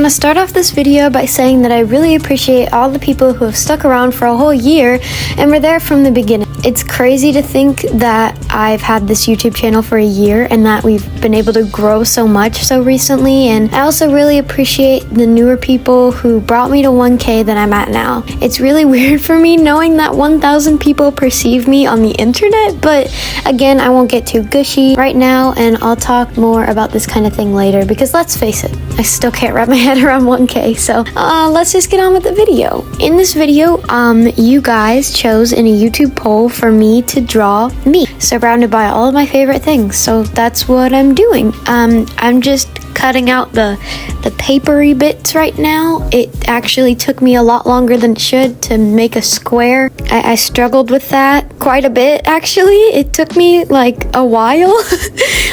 want to start off this video by saying that I really appreciate all the people who have stuck around for a whole year and were there from the beginning. It's crazy to think that I've had this YouTube channel for a year and that we've been able to grow so much so recently, and I also really appreciate the newer people who brought me to 1K that I'm at now. It's really weird for me knowing that 1,000 people perceive me on the internet, but again, I won't get too gushy right now, and I'll talk more about this kind of thing later because let's face it, I still can't wrap my head around 1K, so let's just get on with the video. In this video, you guys chose in a YouTube poll for me to draw me, surrounded by all of my favorite things, so that's what I'm doing. I'm just cutting out the papery bits right now. It actually took me a lot longer than it should to make a square. I struggled with that quite a bit, actually. It took me like a while,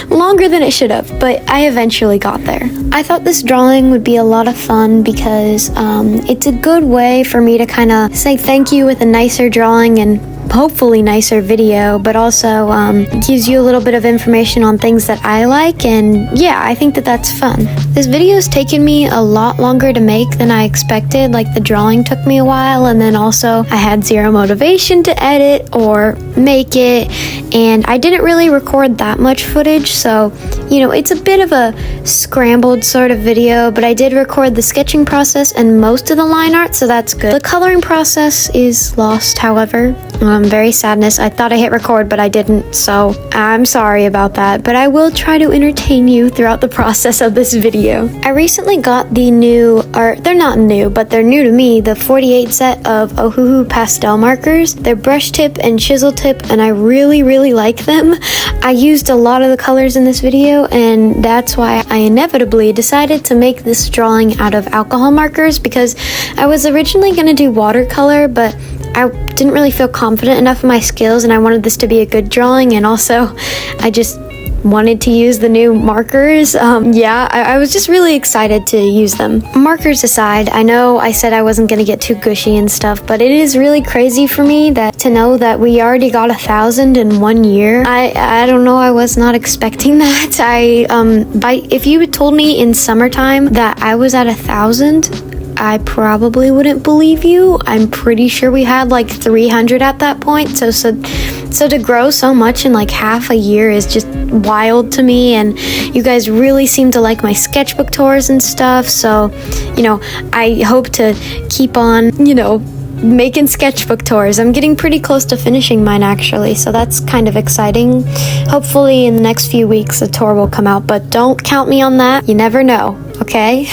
longer than it should have, but I eventually got there. I thought this drawing would be a lot of fun because it's a good way for me to kind of say thank you with a nicer drawing and hopefully nicer video, but also gives you a little bit of information on things that I like, and yeah, I think that that's fun. This video's taken me a lot longer to make than I expected. Like, the drawing took me a while, and then also I had zero motivation to edit or make it, and I didn't really record that much footage, so you know, it's a bit of a scrambled sort of video, but I did record the sketching process and most of the line art, so that's good. The coloring process is lost, however. Very sadness. I thought I hit record, but I didn't, so I'm sorry about that, but I will try to entertain you throughout the process of this video. I recently got the new, or they're not new, but they're new to me, the 48 set of Ohuhu pastel markers. They're brush tip and chisel tip, and I really, really like them. I used a lot of the colors in this video, and that's why I inevitably decided to make this drawing out of alcohol markers, because I was originally going to do watercolor, but I didn't really feel confident enough in my skills, and I wanted this to be a good drawing, and also I just wanted to use the new markers. I was just really excited to use them. Markers aside, I know I said I wasn't gonna get too gushy and stuff, but it is really crazy for me that to know that we already got 1,000 in 1 year. I don't know, I was not expecting that. If you had told me in summertime that I was at 1,000, I probably wouldn't believe you. I'm pretty sure we had like 300 at that point. So to grow so much in like half a year is just wild to me. And you guys really seem to like my sketchbook tours and stuff. So, you know, I hope to keep on, you know, making sketchbook tours. I'm getting pretty close to finishing mine, actually, so that's kind of exciting. Hopefully in the next few weeks a tour will come out, but don't count me on that. You never know, okay?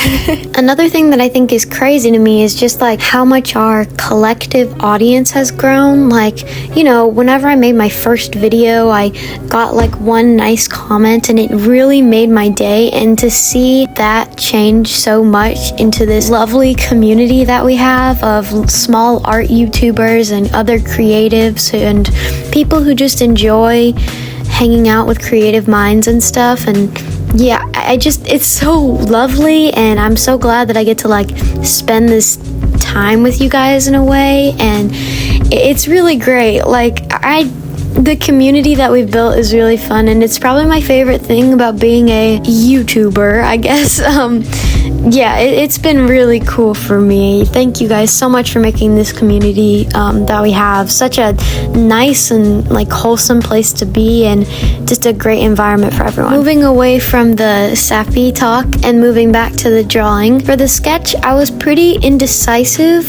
Another thing that I think is crazy to me is just like how much our collective audience has grown. Like, you know, whenever I made my first video, I got like one nice comment and it really made my day, and to see that change so much into this lovely community that we have of small art YouTubers and other creatives and people who just enjoy hanging out with creative minds and stuff. And yeah, it's so lovely, and I'm so glad that I get to like spend this time with you guys in a way, and it's really great. Like, the community that we've built is really fun, and it's probably my favorite thing about being a YouTuber, I guess. Yeah, it's been really cool for me. Thank you guys so much for making this community that we have such a nice and like wholesome place to be, and just a great environment for everyone. Moving away from the sappy talk and moving back to the drawing. For the sketch, I was pretty indecisive,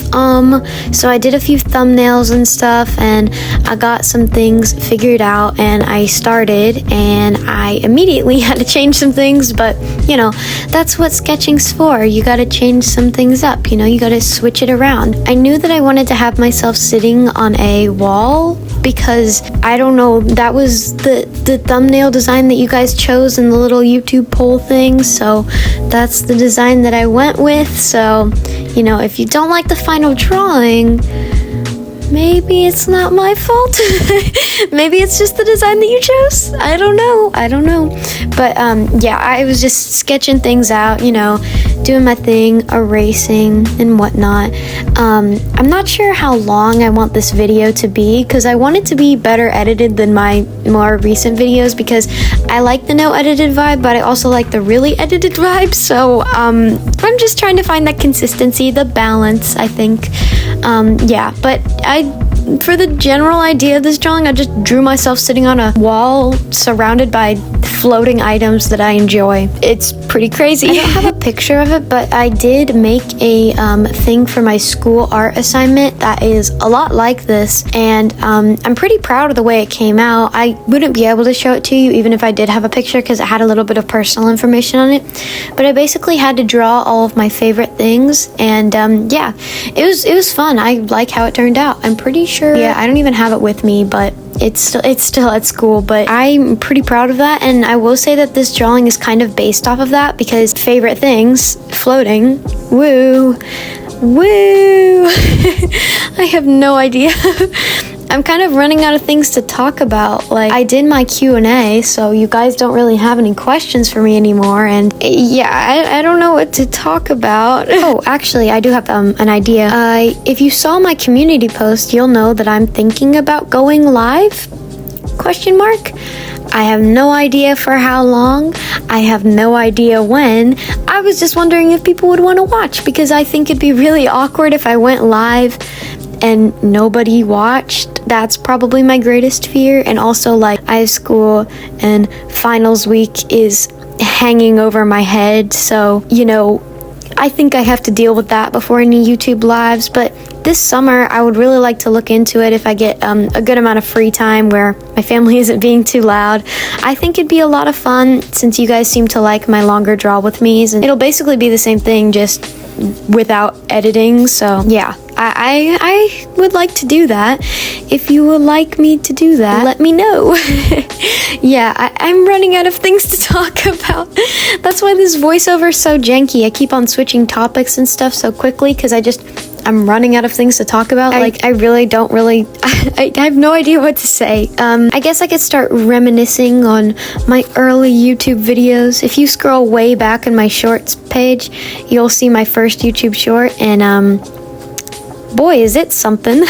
so I did a few thumbnails and stuff, and I got some things figured out, and I started, and I immediately had to change some things, but you know, that's what sketching's for. You gotta change some things up, you know, you gotta switch it around. I knew that I wanted to have myself sitting on a wall because, I don't know, that was the thumbnail design that you guys chose in the little YouTube poll thing, so that's the design that I went with. So, you know, if you don't like the final drawing, maybe it's not my fault. Maybe it's just the design that you chose. I don't know. But yeah, I was just sketching things out, you know, doing my thing, erasing and whatnot. I'm not sure how long I want this video to be because I want it to be better edited than my more recent videos, because I like the no edited vibe, but I also like the really edited vibe. So I'm just trying to find that consistency, the balance, I think. Yeah, but for the general idea of this drawing, I just drew myself sitting on a wall surrounded by floating items that I enjoy. It's pretty crazy. I don't have a picture of it, but I did make a thing for my school art assignment that is a lot like this, and I'm pretty proud of the way it came out. I wouldn't be able to show it to you even if I did have a picture because it had a little bit of personal information on it, but I basically had to draw all of my favorite things, and yeah, it was fun. I like how it turned out. I'm pretty sure, yeah, I don't even have it with me, but it's still at school, but I'm pretty proud of that. And I will say that this drawing is kind of based off of that, because favorite things, floating, woo, I have no idea. I'm kind of running out of things to talk about. Like, I did my Q&A, so you guys don't really have any questions for me anymore, and yeah, I don't know what to talk about. Oh, actually, I do have an idea. If you saw my community post, you'll know that I'm thinking about going live? Question mark? I have no idea for how long. I have no idea when. I was just wondering if people would want to watch, because I think it'd be really awkward if I went live and nobody watched. That's probably my greatest fear. And also, like, I have school and finals week is hanging over my head, so, you know, I think I have to deal with that before any YouTube lives. But this summer, I would really like to look into it if I get a good amount of free time where my family isn't being too loud. I think it'd be a lot of fun, since you guys seem to like my longer draw with me's, and it'll basically be the same thing, just without editing. So yeah, I would like to do that. If you would like me to do that, let me know. Yeah, I'm running out of things to talk about. That's why this voiceover is so janky. I keep on switching topics and stuff so quickly because I'm running out of things to talk about. I really don't I have no idea what to say. I guess I could start reminiscing on my early YouTube videos. If you scroll way back in my shorts page, you'll see my first YouTube short, and boy, is it something.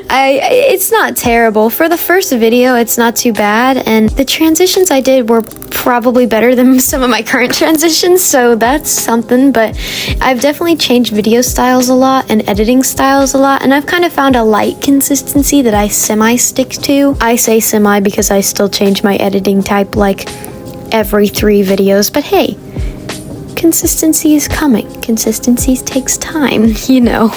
It's not terrible. For the first video, it's not too bad, and the transitions I did were probably better than some of my current transitions, so that's something. But I've definitely changed video styles a lot and editing styles a lot, and I've kind of found a light consistency that I semi-stick to. I say semi because I still change my editing type like every 3 videos, but hey, consistency is coming. Consistency takes time, you know.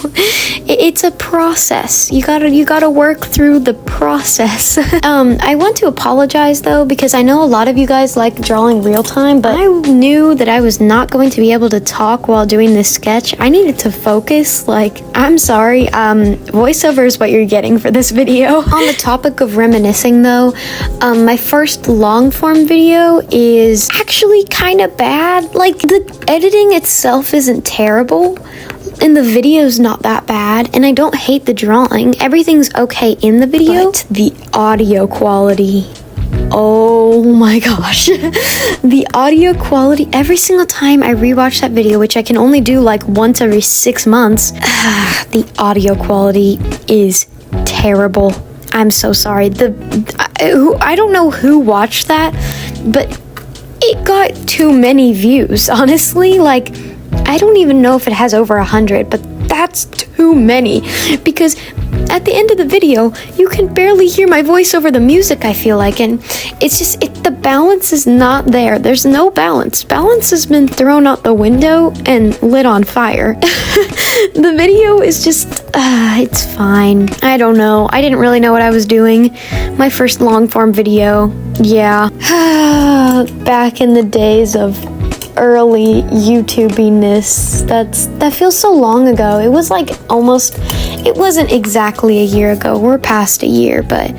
It's a process. You gotta work through the process. I want to apologize though, because I know a lot of you guys like drawing real time, but I knew that I was not going to be able to talk while doing this sketch. I needed to focus. Like, I'm sorry. Voiceover is what you're getting for this video. On the topic of reminiscing though, my first long form video is actually kind of bad. Like, the editing itself isn't terrible, and the video's not that bad, and I don't hate the drawing. Everything's okay in the video, but the audio quality, oh my gosh. The audio quality, every single time I rewatch that video, which I can only do like once every 6 months, the audio quality is terrible. I'm so sorry. I don't know who watched that, but it got too many views, honestly. Like, I don't even know if it has over 100, but that's too many, because at the end of the video, you can barely hear my voice over the music, I feel like, and it's just, the balance is not there. There's no balance. Balance has been thrown out the window and lit on fire. The video is just, it's fine. I don't know. I didn't really know what I was doing. My first long form video, yeah. Back in the days of early YouTubiness. That feels so long ago. It was like it wasn't exactly a year ago. We're past a year, but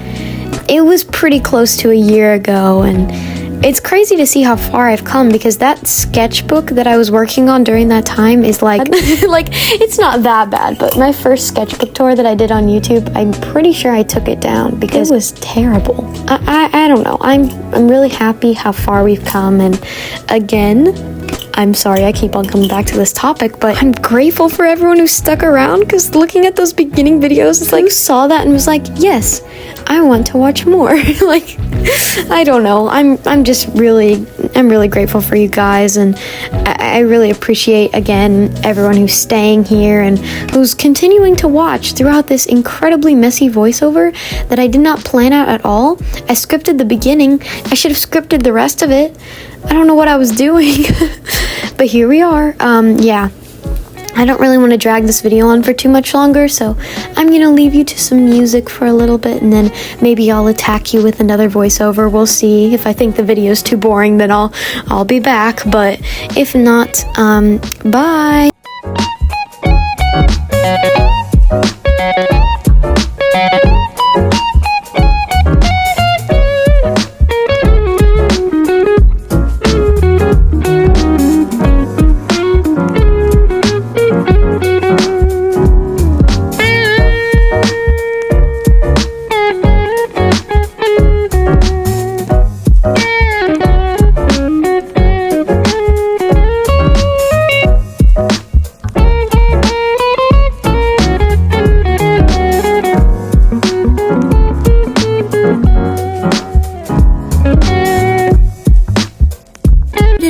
it was pretty close to a year ago, and it's crazy to see how far I've come, because that sketchbook that I was working on during that time is like it's not that bad, but my first sketchbook tour that I did on YouTube, I'm pretty sure I took it down because it was terrible. I don't know. I'm really happy how far we've come, and again, I'm sorry I keep on coming back to this topic, but I'm grateful for everyone who stuck around, because looking at those beginning videos, it's like, saw that and was like, yes, I want to watch more. Like, I don't know. I'm really grateful for you guys, and I really appreciate, again, everyone who's staying here and who's continuing to watch throughout this incredibly messy voiceover that I did not plan out at all. I scripted the beginning. I should have scripted the rest of it. I don't know what I was doing. But here we are. Yeah. I don't really want to drag this video on for too much longer, so I'm gonna leave you to some music for a little bit, and then maybe I'll attack you with another voiceover. We'll see. If I think the video's too boring, then I'll be back, but if not, bye!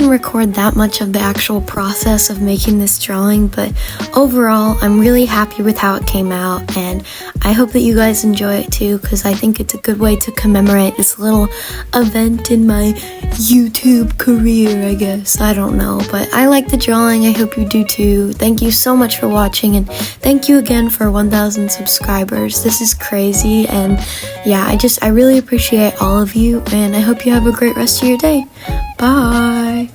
Record that much of the actual process of making this drawing, but overall I'm really happy with how it came out, and I hope that you guys enjoy it too, because I think it's a good way to commemorate this little event in my YouTube career, I guess. I don't know, but I like the drawing. I hope you do too. Thank you so much for watching, and thank you again for 1,000 subscribers. This is crazy, and yeah, I really appreciate all of you, and I hope you have a great rest of your day. Bye!